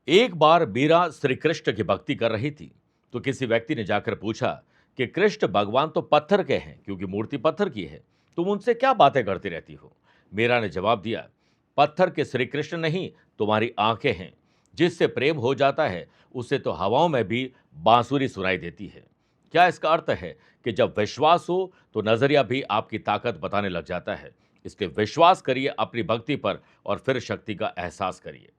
एक बार मीरा श्री कृष्ण की भक्ति कर रही थी तो किसी व्यक्ति ने जाकर पूछा कि कृष्ण भगवान तो पत्थर के हैं क्योंकि मूर्ति पत्थर की है, तुम उनसे क्या बातें करती रहती हो। मीरा ने जवाब दिया, पत्थर के श्री कृष्ण नहीं, तुम्हारी आंखें हैं। जिससे प्रेम हो जाता है उसे तो हवाओं में भी बांसुरी सुनाई देती है। क्या इसका अर्थ है कि जब विश्वास हो तो नजरिया भी आपकी ताकत बताने लग जाता है। इसलिए विश्वास करिए अपनी भक्ति पर और फिर शक्ति का एहसास करिए।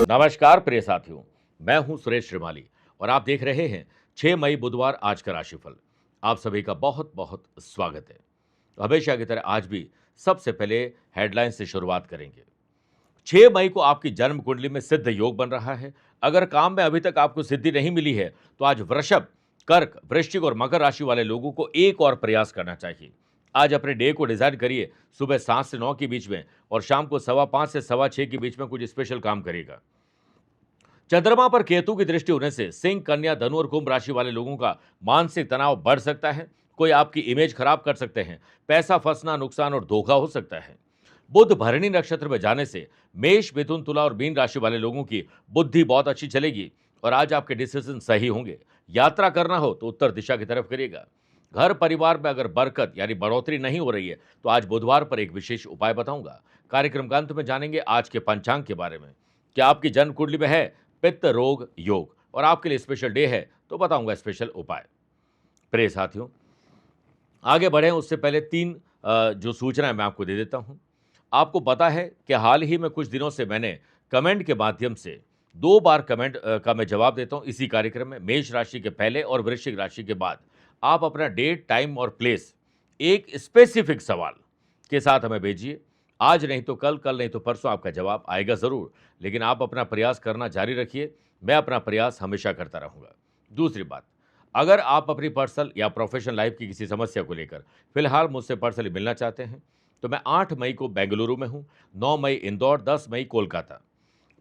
नमस्कार प्रिय साथियों, मैं हूं सुरेश श्रीमाली और आप देख रहे हैं 6 मई बुधवार आज का राशिफल। आप सभी का बहुत बहुत स्वागत है। हमेशा की तरह आज भी सबसे पहले हेडलाइन से शुरुआत करेंगे। 6 मई को आपकी जन्म कुंडली में सिद्ध योग बन रहा है। अगर काम में अभी तक आपको सिद्धि नहीं मिली है तो आज वृषभ, कर्क, वृश्चिक और मकर राशि वाले लोगों को एक और प्रयास करना चाहिए। आज अपने डे को डिजाइन करिए सुबह 7 से 9 के बीच में और शाम को 5:15 से 6:15 के बीच में कुछ स्पेशल काम करेगा। चंद्रमा पर केतु की दृष्टि होने से सिंह, कन्या, धनु और कुंभ राशि वाले लोगों का मानसिक तनाव बढ़ सकता है। कोई आपकी इमेज खराब कर सकते हैं। पैसा फंसना, नुकसान और धोखा हो सकता है। बुध भरणी नक्षत्र में जाने से मेष, मिथुन, तुला और मीन राशि वाले लोगों की बुद्धि बहुत अच्छी चलेगी और आज आपके डिसीजन सही होंगे। यात्रा करना हो तो उत्तर दिशा की तरफ करिएगा। घर परिवार में अगर बरकत यानी बढ़ोतरी नहीं हो रही है तो आज बुधवार पर एक विशेष उपाय बताऊंगा। कार्यक्रम का अंत में जानेंगे आज के पंचांग के बारे में। क्या आपकी जन्म कुंडली में है पित्त रोग योग और आपके लिए स्पेशल डे है तो बताऊंगा स्पेशल उपाय। प्रिय साथियों, आगे बढ़े उससे पहले 3 जो सूचनाएं मैं आपको दे देता हूं। आपको पता है कि हाल ही में कुछ दिनों से मैंने कमेंट के माध्यम से 2 बार कमेंट का मैं जवाब देता हूं इसी कार्यक्रम में। मेष राशि के पहले और वृश्चिक राशि के बाद आप अपना डेट, टाइम और प्लेस एक स्पेसिफिक सवाल के साथ हमें भेजिए। आज नहीं तो कल, कल नहीं तो परसों आपका जवाब आएगा ज़रूर, लेकिन आप अपना प्रयास करना जारी रखिए। मैं अपना प्रयास हमेशा करता रहूँगा। दूसरी बात, अगर आप अपनी पर्सनल या प्रोफेशनल लाइफ की किसी समस्या को लेकर फिलहाल मुझसे पर्सनली मिलना चाहते हैं तो मैं 8 मई को बेंगलुरु में हूँ, 9 मई इंदौर, 10 मई कोलकाता,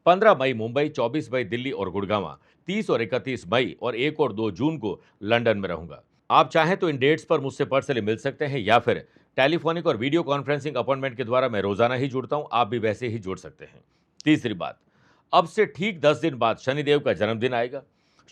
15 मई मुंबई, 24 मई दिल्ली और गुड़गांव, 30 और 31 मई और 1 और 2 जून को लंदन में रहूंगा। आप चाहें तो इन डेट्स पर मुझसे पर्सनली मिल सकते हैं या फिर टेलीफोनिक और वीडियो कॉन्फ्रेंसिंग अपॉइंटमेंट के द्वारा मैं रोजाना ही जुड़ता हूं, आप भी वैसे ही जुड़ सकते हैं। तीसरी बात, अब से ठीक 10 दिन बाद शनिदेव का जन्मदिन आएगा।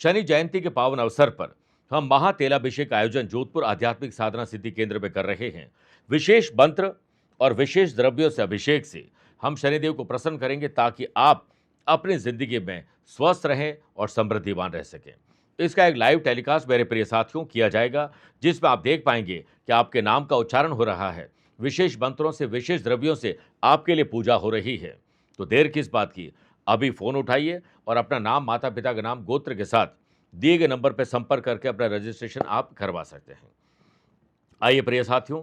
शनि जयंती के पावन अवसर पर हम महातेलाभिषेक आयोजन जोधपुर आध्यात्मिक साधना सिद्धि केंद्र में कर रहे हैं। विशेष मंत्र और विशेष द्रव्यों से अभिषेक से हम शनिदेव को प्रसन्न करेंगे ताकि आप अपनी जिंदगी में स्वस्थ रहें और समृद्धिवान रह सकें। इसका एक लाइव टेलीकास्ट मेरे प्रिय साथियों किया जाएगा जिसमें आप देख पाएंगे कि आपके नाम का उच्चारण हो रहा है, विशेष मंत्रों से, विशेष द्रव्यों से आपके लिए पूजा हो रही है। तो देर किस बात की, अभी फोन उठाइए और अपना नाम, माता पिता का नाम, गोत्र के साथ दिए गए नंबर पर संपर्क करके अपना रजिस्ट्रेशन आप करवा सकते हैं। आइए प्रिय साथियों,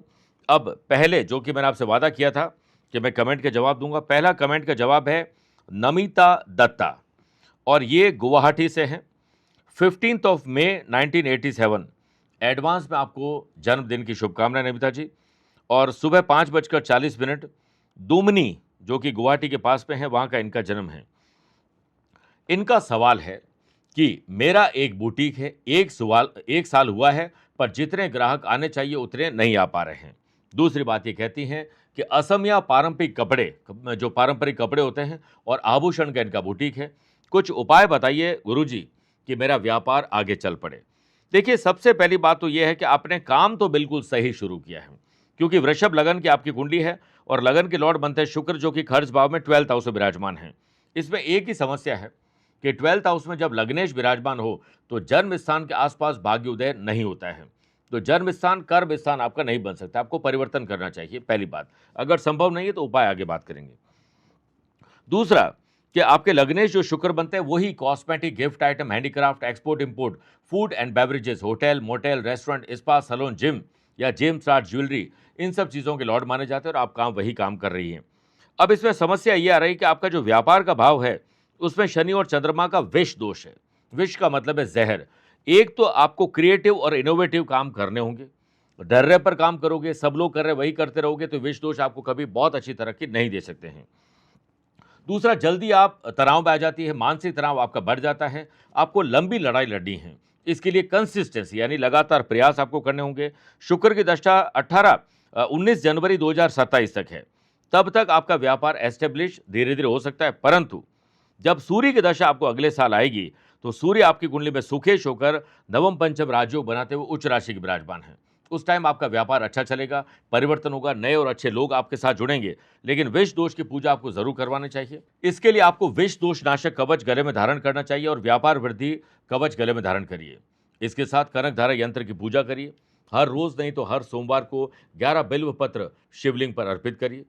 अब पहले जो कि मैंने आपसे वादा किया था कि मैं कमेंट के जवाब दूंगा। पहला कमेंट का जवाब है नमिता दत्ता और ये गुवाहाटी से हैं। 15 मई 1987। एडवांस में आपको जन्मदिन की शुभकामनाएं नमिता जी। और सुबह 5:40 दुमनी जो कि गुवाहाटी के पास में है वहां का इनका जन्म है। इनका सवाल है कि मेरा एक बुटीक है, एक साल हुआ है पर जितने ग्राहक आने चाहिए उतने नहीं आ पा रहे हैं। दूसरी बात ये कहती हैं कि असमिया पारंपरिक कपड़े, जो पारंपरिक कपड़े होते हैं और आभूषण का इनका बुटीक है। कुछ उपाय बताइए गुरुजी कि मेरा व्यापार आगे चल पड़े। देखिए, सबसे पहली बात तो यह है कि आपने काम तो बिल्कुल सही शुरू किया है क्योंकि वृषभ लगन की आपकी कुंडली है और लगन के लॉर्ड बनते हैं शुक्र जो कि खर्च भाव में 12th हाउस में विराजमान है। इसमें एक ही समस्या है कि 12th हाउस में जब लग्नेश विराजमान हो तो जन्म स्थान के आसपास भाग्य उदय नहीं होता है। तो जन्म स्थान, कर्म स्थान आपका नहीं बन सकता, आपको परिवर्तन करना चाहिए। पहली बात, अगर संभव नहीं है तो उपाय आगे बात करेंगे। दूसरा कि आपके लग्नेश जो शुक्र बनते हैं वही cosmetic, gift item, handicraft, export import, food and beverages, hotel, motel, restaurant, spa, salon, gym या जेम्स आर्ट, ज्वेलरी, इन सब चीज़ों के लॉर्ड माने जाते हैं और आप वही काम कर रही हैं। अब इसमें समस्या ये आ रही है कि आपका जो व्यापार का भाव है उसमें शनि और चंद्रमा का विष दोष है। विष का मतलब है जहर। एक तो आपको क्रिएटिव और इनोवेटिव काम करने होंगे, डर्रे पर काम करोगे, सब लोग कर रहे वही करते रहोगे तो विष दोष आपको कभी बहुत अच्छी तरक्की नहीं दे सकते हैं। दूसरा, जल्दी आप तनाव में आ जाती है, मानसिक तनाव आपका बढ़ जाता है, आपको लंबी लड़ाई लड़नी है। इसके लिए कंसिस्टेंसी यानी लगातार प्रयास आपको करने होंगे। शुक्र की दशा 19 जनवरी 2027 तक है। तब तक आपका व्यापार एस्टेब्लिश धीरे धीरे हो सकता है, परंतु जब सूर्य की दशा आपको अगले साल आएगी, तो सूर्य आपकी कुंडली में सुखेश होकर नवम पंचम राजयोग बनाते हुए उच्च राशि के विराजमान है। उस टाइम आपका व्यापार अच्छा चलेगा, परिवर्तन होगा, नए और अच्छे लोग आपके साथ जुड़ेंगे। लेकिन विष दोष की पूजा आपको जरूर करवानी चाहिए। इसके लिए आपको विष दोष नाशक कवच गले में धारण करना चाहिए और व्यापार वृद्धि कवच गले में धारण करिए। इसके साथ कनक धारा यंत्र की पूजा करिए। हर रोज नहीं तो हर सोमवार को 11 बिल्व पत्र शिवलिंग पर अर्पित करिए।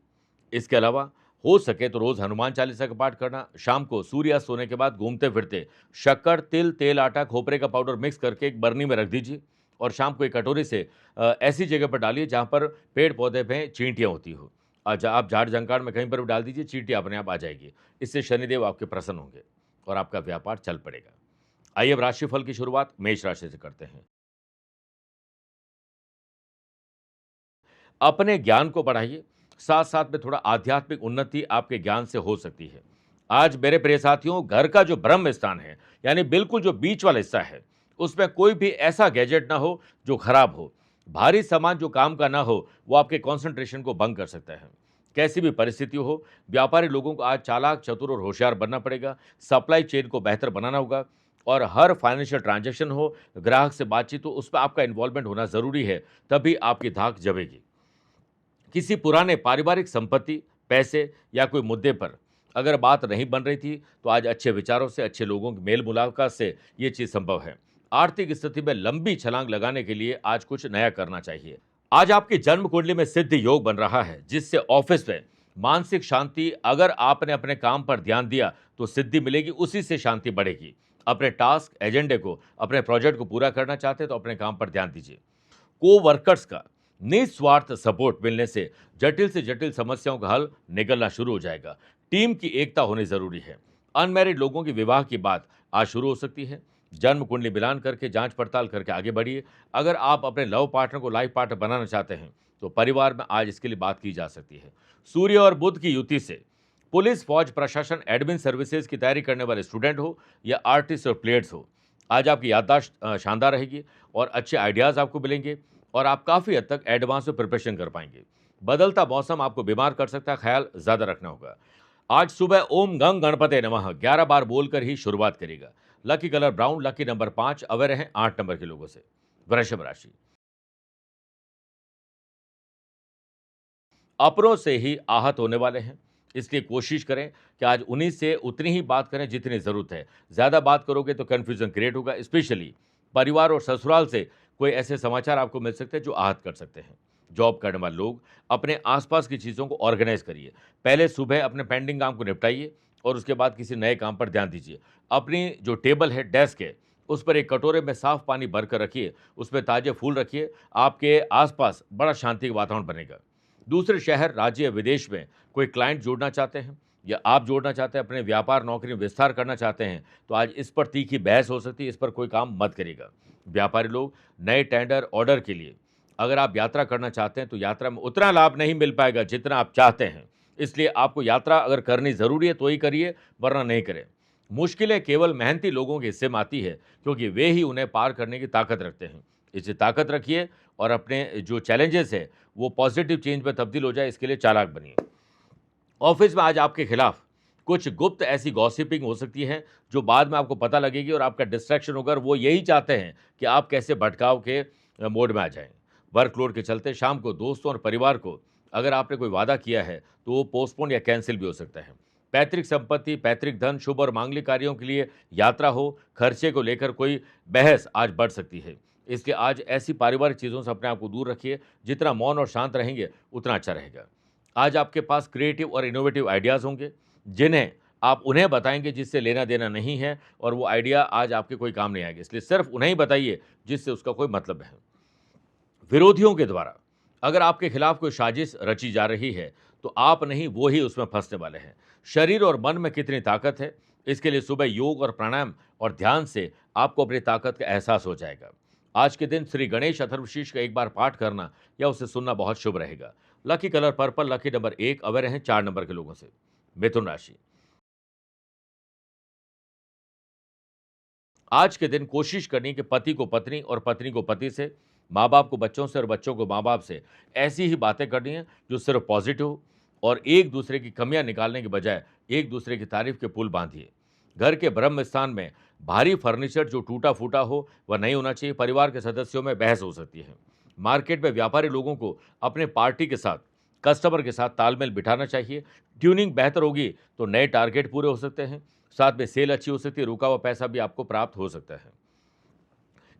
इसके अलावा हो सके तो रोज हनुमान चालीसा का पाठ करना। शाम को सूर्यास्त होने के बाद घूमते फिरते शक्कर, तिल, तेल, आटा, खोपरे का पाउडर मिक्स करके एक बरनी में रख दीजिए और शाम को एक कटोरी से ऐसी जगह पर डालिए जहाँ पर पेड़ पौधे में चींटियाँ होती हो। आप झाड़ झंकाड़ में कहीं पर भी डाल दीजिए, चींटियाँ अपने आप आ जाएगी। इससे शनिदेव आपके प्रसन्न होंगे और आपका व्यापार चल पड़ेगा। आइए अब राशिफल की शुरुआत मेष राशि से करते हैं। अपने ज्ञान को बढ़ाइए, साथ साथ में थोड़ा आध्यात्मिक उन्नति आपके ज्ञान से हो सकती है। आज मेरे प्रिय साथियों, घर का जो ब्रह्म स्थान है, यानी बिल्कुल जो बीच वाला हिस्सा है, उसमें कोई भी ऐसा गैजेट ना हो जो खराब हो। भारी सामान जो काम का ना हो, वो आपके कंसंट्रेशन को भंग कर सकता है। कैसी भी परिस्थिति हो, व्यापारी लोगों को आज चालाक, चतुर और होशियार बनना पड़ेगा। सप्लाई चेन को बेहतर बनाना होगा और हर फाइनेंशियल ट्रांजैक्शन हो, ग्राहक से बातचीत हो, उसमें आपका इन्वॉल्वमेंट होना जरूरी है, तभी आपकी धाक जमेगी। किसी पुराने पारिवारिक संपत्ति, पैसे या कोई मुद्दे पर अगर बात नहीं बन रही थी, तो आज अच्छे विचारों से, अच्छे लोगों की मेल मुलाकात से ये चीज़ संभव है। आर्थिक स्थिति में लंबी छलांग लगाने के लिए आज कुछ नया करना चाहिए। आज आपकी जन्म कुंडली में सिद्ध योग बन रहा है, जिससे ऑफिस में मानसिक शांति, अगर आपने अपने काम पर ध्यान दिया तो सिद्धि मिलेगी, उसी से शांति बढ़ेगी। अपने टास्क, एजेंडे को, अपने प्रोजेक्ट को पूरा करना चाहते हैं तो अपने काम पर ध्यान दीजिए। को वर्कर्स का निस्वार्थ सपोर्ट मिलने से जटिल समस्याओं का हल निकलना शुरू हो जाएगा। टीम की एकता होनी जरूरी है। अनमैरिड लोगों की विवाह की बात आज शुरू हो सकती है। जन्म कुंडली मिलान करके जांच पड़ताल करके आगे बढ़िए। अगर आप अपने लव पार्टनर को लाइफ पार्टनर बनाना चाहते हैं तो परिवार में आज इसके लिए बात की जा सकती है। सूर्य और बुध की युति से पुलिस, फौज, प्रशासन, एडमिन सर्विसेज की तैयारी करने वाले स्टूडेंट हो या आर्टिस्ट और प्लेयर्स हो, आज आपकी याददाश्त शानदार रहेगी और अच्छे आइडियाज़ आपको मिलेंगे और आप काफ़ी हद तक एडवांस में प्रिपरेशन कर पाएंगे। बदलता मौसम आपको बीमार कर सकता है, ख्याल ज़्यादा रखना होगा। आज सुबह ओम गंग गणपते नमः 11 बार बोलकर ही शुरुआत करेगा। Lucky colour brown, lucky number 5, away रहें 8 नंबर के लोगों से। वृषभ राशि, अपनों से ही आहत होने वाले हैं, इसलिए कोशिश करें कि आज उन्हीं से उतनी ही बात करें जितनी ज़रूरत है। ज़्यादा बात करोगे तो कन्फ्यूज़न क्रिएट होगा। स्पेशली परिवार और ससुराल से कोई ऐसे समाचार आपको मिल सकते हैं जो आहत कर सकते हैं। जॉब करने वाले लोग अपने आसपास की चीज़ों को ऑर्गेनाइज करिए। पहले सुबह अपने पेंडिंग काम को निपटाइए और उसके बाद किसी नए काम पर ध्यान दीजिए। अपनी जो टेबल है, डेस्क है, उस पर एक कटोरे में साफ पानी भरकर रखिए, उसमें ताज़े फूल रखिए। आपके आसपास बड़ा शांति का वातावरण बनेगा। दूसरे शहर, राज्य या विदेश में कोई क्लाइंट जोड़ना चाहते हैं या आप जोड़ना चाहते हैं, अपने व्यापार, नौकरी में विस्तार करना चाहते हैं, तो आज इस पर तीखी बहस हो सकती है। इस पर कोई काम मत करिएगा। व्यापारी लोग नए टेंडर, ऑर्डर के लिए अगर आप यात्रा करना चाहते हैं तो यात्रा में उतना लाभ नहीं मिल पाएगा जितना आप चाहते हैं। इसलिए आपको यात्रा अगर करनी ज़रूरी है तो ही करिए, वरना नहीं करें। मुश्किलें केवल मेहनती लोगों के हिस्से में आती है, क्योंकि वे ही उन्हें पार करने की ताकत रखते हैं। इसे ताकत रखिए और अपने जो चैलेंजेस है वो पॉजिटिव चेंज में तब्दील हो जाए, इसके लिए चालाक बनिए। ऑफिस में आज आपके खिलाफ कुछ गुप्त ऐसी गॉसिपिंग हो सकती है जो बाद में आपको पता लगेगी और आपका डिस्ट्रैक्शन होगा। और वो यही चाहते हैं कि आप कैसे भटकाव के मोड में आ जाएं। वर्कलोड के चलते शाम को दोस्तों और परिवार को अगर आपने कोई वादा किया है तो वो पोस्टपोन या कैंसिल भी हो सकता है। पैतृक संपत्ति, पैतृक धन, शुभ और मांगलिक कार्यों के लिए यात्रा हो, खर्चे को लेकर कोई बहस आज बढ़ सकती है। इसलिए आज ऐसी पारिवारिक चीज़ों से अपने आप को दूर रखिए। जितना मौन और शांत रहेंगे उतना अच्छा रहेगा। आज आपके पास क्रिएटिव और इनोवेटिव आइडियाज़ होंगे, जिन्हें आप उन्हें बताएंगे जिससे लेना देना नहीं है, और वो आइडिया आज आपके कोई काम नहीं आएगा। इसलिए सिर्फ उन्हें ही बताइए जिससे उसका कोई मतलब है। विरोधियों के द्वारा अगर आपके खिलाफ कोई साजिश रची जा रही है तो आप नहीं, वो ही उसमें फंसने वाले हैं। शरीर और मन में कितनी ताकत है, इसके लिए सुबह योग और प्राणायाम और ध्यान से आपको अपनी ताकत का एहसास हो जाएगा। आज के दिन श्री गणेश अथर्वशीर्ष का एक बार पाठ करना या उसे सुनना बहुत शुभ रहेगा। Lucky colour purple, lucky number 1, away रहें 4 नंबर के लोगों से। मिथुन राशि, आज के दिन कोशिश करनी कि पति को पत्नी और पत्नी को पति से, माँ बाप को बच्चों से और बच्चों को माँ बाप से ऐसी ही बातें करनी है जो सिर्फ पॉजिटिव हो। और एक दूसरे की कमियां निकालने के बजाय एक दूसरे की तारीफ के पुल बांधिए। घर के ब्रह्म स्थान में भारी फर्नीचर जो टूटा फूटा हो वह नहीं होना चाहिए। परिवार के सदस्यों में बहस हो सकती है। मार्केट में व्यापारी लोगों को अपने पार्टी के साथ, कस्टमर के साथ तालमेल बिठाना चाहिए। ट्यूनिंग बेहतर होगी तो नए टारगेट पूरे हो सकते हैं। साथ में सेल अच्छी हो सकती है, रुका हुआ पैसा भी आपको प्राप्त हो सकता है।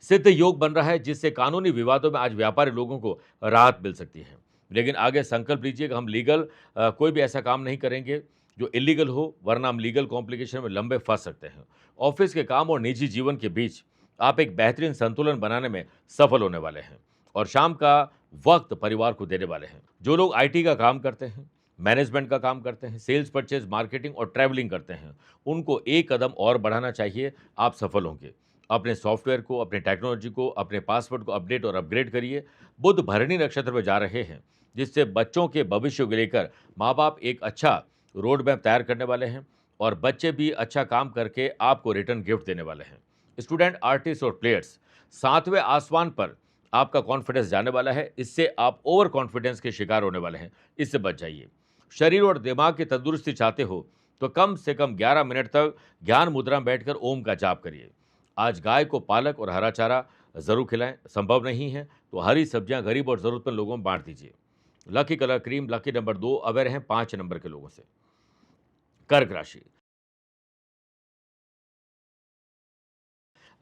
सिद्ध योग बन रहा है जिससे कानूनी विवादों में आज व्यापारी लोगों को राहत मिल सकती है। लेकिन आगे संकल्प लीजिए कि हम लीगल कोई भी ऐसा काम नहीं करेंगे जो इलीगल हो, वरना हम लीगल कॉम्प्लिकेशन में लंबे फंस सकते हैं। ऑफिस के काम और निजी जीवन के बीच आप एक बेहतरीन संतुलन बनाने में सफल होने वाले हैं और शाम का वक्त परिवार को देने वाले हैं। जो लोग आईटी का काम करते हैं, मैनेजमेंट का काम करते हैं, सेल्स, परचेज, मार्केटिंग और ट्रैवलिंग करते हैं, उनको एक कदम और बढ़ाना चाहिए। आप सफल होंगे। अपने सॉफ्टवेयर को, अपने टेक्नोलॉजी को, अपने पासवर्ड को अपडेट और अपग्रेड करिए। बुध भरणी नक्षत्र में जा रहे हैं जिससे बच्चों के भविष्य को लेकर माँ बाप एक अच्छा रोड मैप तैयार करने वाले हैं और बच्चे भी अच्छा काम करके आपको रिटर्न गिफ्ट देने वाले हैं। स्टूडेंट, आर्टिस्ट और प्लेयर्स, सातवें आसमान पर आपका कॉन्फिडेंस जाने वाला है। इससे आप ओवर कॉन्फिडेंस के शिकार होने वाले हैं। इससे बच जाइए। शरीर और दिमाग की तंदुरुस्ती चाहते हो तो कम से कम 11 मिनट तक ज्ञान मुद्रा में बैठकर ओम का जाप करिए। आज गाय को पालक और हरा चारा जरूर खिलाएं। संभव नहीं है तो हरी सब्जियां गरीब और जरूरतमंद लोगों में बांट दीजिए। Lucky colour cream, lucky number 2 aware हैं 5 नंबर के लोगों से। कर्क राशि,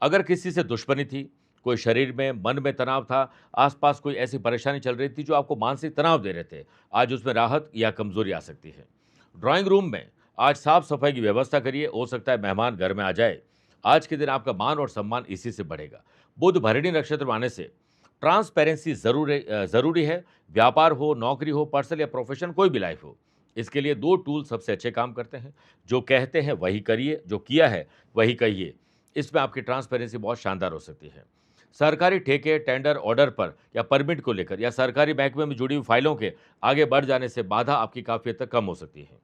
अगर किसी से दुश्मनी थी, कोई शरीर में, मन में तनाव था, आसपास कोई ऐसी परेशानी चल रही थी जो आपको मानसिक तनाव दे रहे थे, आज उसमें राहत या कमजोरी आ सकती है। ड्राइंग रूम में आज साफ सफाई की व्यवस्था करिए। हो सकता है मेहमान घर में आ जाए। आज के दिन आपका मान और सम्मान इसी से बढ़ेगा। बुध भरणी नक्षत्र में आने से ट्रांसपेरेंसी जरूरी है। व्यापार हो, नौकरी हो, पर्सनल या प्रोफेशन, कोई भी लाइफ हो, इसके लिए दो टूल सबसे अच्छे काम करते हैं। जो कहते हैं वही करिए, जो किया है वही कहिए। इसमें आपकी ट्रांसपेरेंसी बहुत शानदार हो सकती है। सरकारी ठेके, टेंडर, ऑर्डर पर या परमिट को लेकर या सरकारी महकमे में जुड़ी हुई फाइलों के आगे बढ़ जाने से बाधा आपकी काफी हद तक कम हो सकती है।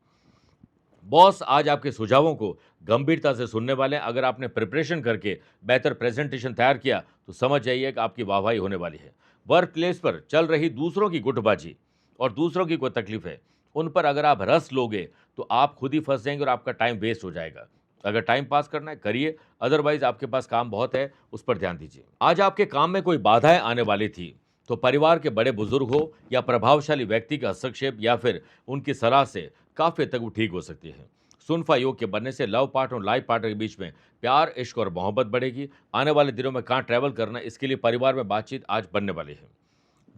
बॉस आज आपके सुझावों को गंभीरता से सुनने वाले हैं। अगर आपने प्रिपरेशन करके बेहतर प्रेजेंटेशन तैयार किया तो समझ जाइए कि आपकी वाहवाही होने वाली है। वर्क प्लेस पर चल रही दूसरों की गुटबाजी और दूसरों की कोई तकलीफ है, उन पर अगर आप रस लोगे तो आप खुद ही फंस जाएंगे और आपका टाइम वेस्ट हो जाएगा। अगर टाइम पास करना है करिए, अदरवाइज आपके पास काम बहुत है, उस पर ध्यान दीजिए। आज आपके काम में कोई बाधाएं आने वाली थी तो परिवार के बड़े बुजुर्ग हो या प्रभावशाली व्यक्ति का हस्तक्षेप या फिर उनकी सलाह से काफी हद तक वो ठीक हो सकती है। सुनफा योग के बनने से लव पार्टनर और लाइफ पार्टनर के बीच में प्यार, इश्क और मोहब्बत बढ़ेगी। आने वाले दिनों में कहाँ ट्रैवल करना है, इसके लिए परिवार में बातचीत आज बनने वाली है।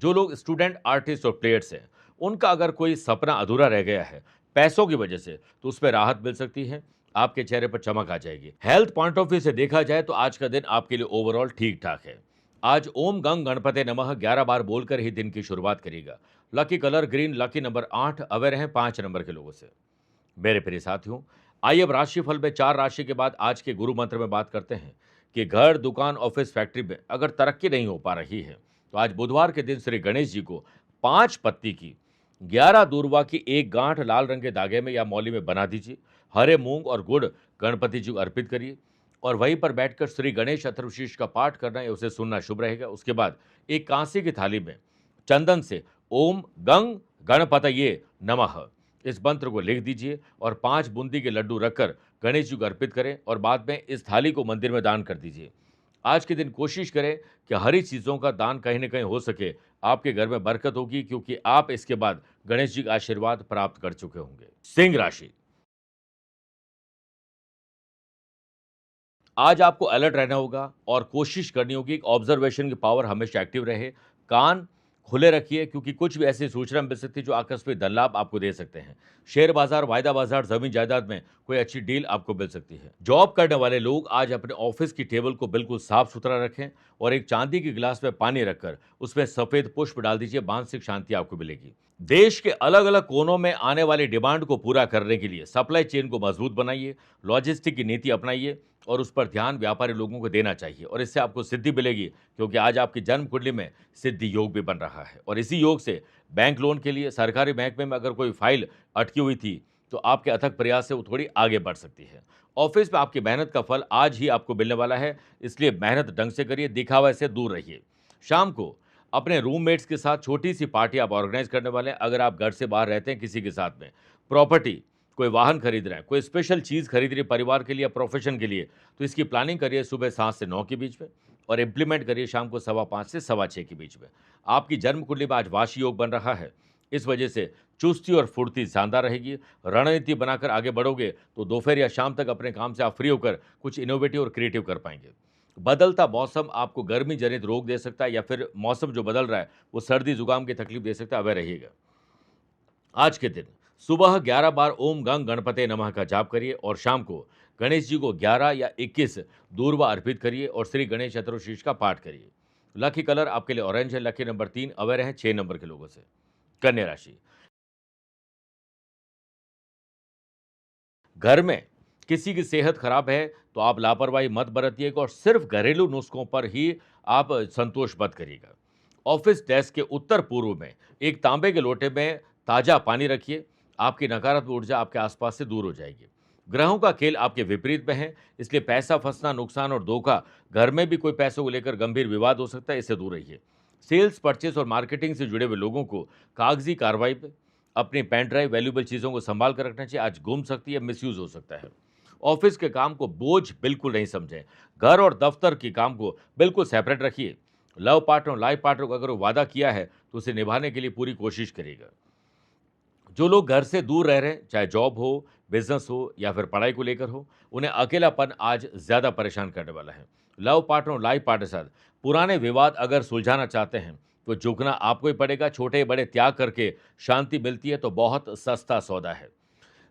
जो लोग स्टूडेंट, आर्टिस्ट और प्लेयर्स हैं, उनका अगर कोई सपना अधूरा रह गया है पैसों की वजह से तो उसमें राहत मिल सकती है। आपके चेहरे पर चमक आ जाएगी। हेल्थ पॉइंट ऑफ व्यू से देखा जाए तो आज का दिन आपके लिए ओवरऑल ठीक ठाक है। आज ओम गंग गणपते नमः 11 बार बोलकर ही दिन की शुरुआत करिएगा। Lucky colour green, lucky number 8 aware हैं 5 नंबर के लोगों से। मेरे प्रिय साथियों, आइए अब राशिफल में 4 राशि के बाद आज के गुरु मंत्र में बात करते हैं कि घर, दुकान, ऑफिस, फैक्ट्री में अगर तरक्की नहीं हो पा रही है तो आज बुधवार के दिन श्री गणेश जी को 5 पत्ती की 11 दूर्वा की एक गांठ लाल रंग के धागे में या मौली में बना दीजिए। हरे मूंग और गुड़ गणपति जी को अर्पित करिए और वहीं पर बैठकर श्री गणेश अथर्वशीर्ष का पाठ करना या उसे सुनना शुभ रहेगा। उसके बाद एक कांसे की थाली में चंदन से ओम गंग गणपतये नमः इस मंत्र को लिख दीजिए और 5 बूंदी के लड्डू रखकर गणेश जी को अर्पित करें और बाद में इस थाली को मंदिर में दान कर दीजिए। आज के दिन कोशिश करें कि हरी चीज़ों का दान कहीं न कहीं हो सके। आपके घर में बरकत होगी क्योंकि आप इसके बाद गणेश जी का आशीर्वाद प्राप्त कर चुके होंगे। सिंह राशि, आज आपको अलर्ट रहना होगा और कोशिश करनी होगी कि ऑब्जर्वेशन की पावर हमेशा एक्टिव रहे। कान खुले रखिए क्योंकि कुछ भी ऐसी सूचना मिल सकती है जो आकस्मिक धन लाभ आपको दे सकते हैं। शेयर बाजार, वायदा बाजार, जमीन जायदाद में कोई अच्छी डील आपको मिल सकती है। जॉब करने वाले लोग आज अपने ऑफिस की टेबल को बिल्कुल साफ सुथरा रखें और एक चांदी के गिलास में पानी रखकर उसमें सफेद पुष्प डाल दीजिए। मानसिक शांति आपको मिलेगी। देश के अलग अलग कोनों में आने वाली डिमांड को पूरा करने के लिए सप्लाई चेन को मजबूत बनाइए, लॉजिस्टिक की नीति अपनाइए और उस पर ध्यान व्यापारी लोगों को देना चाहिए और इससे आपको सिद्धि मिलेगी क्योंकि आज आपकी जन्म कुंडली में सिद्धि योग भी बन रहा है और इसी योग से बैंक लोन के लिए, सरकारी महकमे में अगर कोई फाइल अटकी हुई थी तो आपके अथक प्रयास से वो थोड़ी आगे बढ़ सकती है। ऑफिस में आपकी मेहनत का फल आज ही आपको मिलने वाला है, इसलिए मेहनत ढंग से करिए, दिखावा से दूर रहिए। शाम को अपने रूममेट्स के साथ छोटी सी पार्टी आप ऑर्गेनाइज करने वाले हैं। अगर आप घर से बाहर रहते हैं किसी के साथ में, प्रॉपर्टी, कोई वाहन खरीद रहे हैं, कोई स्पेशल चीज़ खरीद रही है परिवार के लिए या प्रोफेशन के लिए, तो इसकी प्लानिंग करिए सुबह 7 से 9 के बीच में और इम्प्लीमेंट करिए शाम को 5:15 से 6:15 के बीच में। आपकी जन्म कुंडली में आज वाशी योग बन रहा है, इस वजह से चुस्ती और फुर्ती शानदार रहेगी। रणनीति बनाकर आगे बढ़ोगे तो दोपहर या शाम तक अपने काम से आप फ्री होकर कुछ इनोवेटिव और क्रिएटिव कर पाएंगे। बदलता मौसम आपको गर्मी जनित रोग दे सकता है या फिर मौसम जो बदल रहा है वो सर्दी जुकाम की तकलीफ दे सकता है, अवय रहिएगा। आज के दिन सुबह 11 बार ओम गंग गणपते नमः का जाप करिए और शाम को गणेश जी को 11 या 21 दूर्वा अर्पित करिए और श्री गणेश चतुर्शीष का पाठ करिए। लकी कलर आपके लिए ऑरेंज है, लकी नंबर 3, अवय रहे 6 नंबर के लोगों से। कन्या राशि, घर में किसी की सेहत खराब है तो आप लापरवाही मत बरतिएगा और सिर्फ घरेलू नुस्खों पर ही आप संतोष मत करिएगा। ऑफिस डेस्क के उत्तर पूर्व में एक तांबे के लोटे में ताजा पानी रखिए। आपकी नकारात्मक ऊर्जा आपके आसपास से दूर हो जाएगी। ग्रहों का खेल आपके विपरीत में है, इसलिए पैसा फंसना, नुकसान और धोखा, घर में भी कोई पैसों को लेकर गंभीर विवाद हो सकता है, इससे दूर रहिए। सेल्स, परचेस और मार्केटिंग से जुड़े हुए लोगों को कागजी कार्रवाई पे अपनी पेन ड्राइव, वैल्यूएबल चीज़ों को संभाल कर रखना चाहिए। आज गुम सकती है, मिसयूज हो सकता है। ऑफिस के काम को बोझ बिल्कुल नहीं समझें। घर और दफ्तर के काम को बिल्कुल सेपरेट रखिए। लव पार्टनर, लाइफ पार्टनर को अगर वो वादा किया है तो उसे निभाने के लिए पूरी कोशिश करिएगा। जो लोग घर से दूर रह रहे हैं, चाहे जॉब हो, बिजनेस हो या फिर पढ़ाई को लेकर हो, उन्हें अकेलापन आज ज़्यादा परेशान करने वाला है। लव पार्टनर और लाइफ पार्टनर के साथ पुराने विवाद अगर सुलझाना चाहते हैं तो झुकना आपको ही पड़ेगा। छोटे बड़े त्याग करके शांति मिलती है तो बहुत सस्ता सौदा है।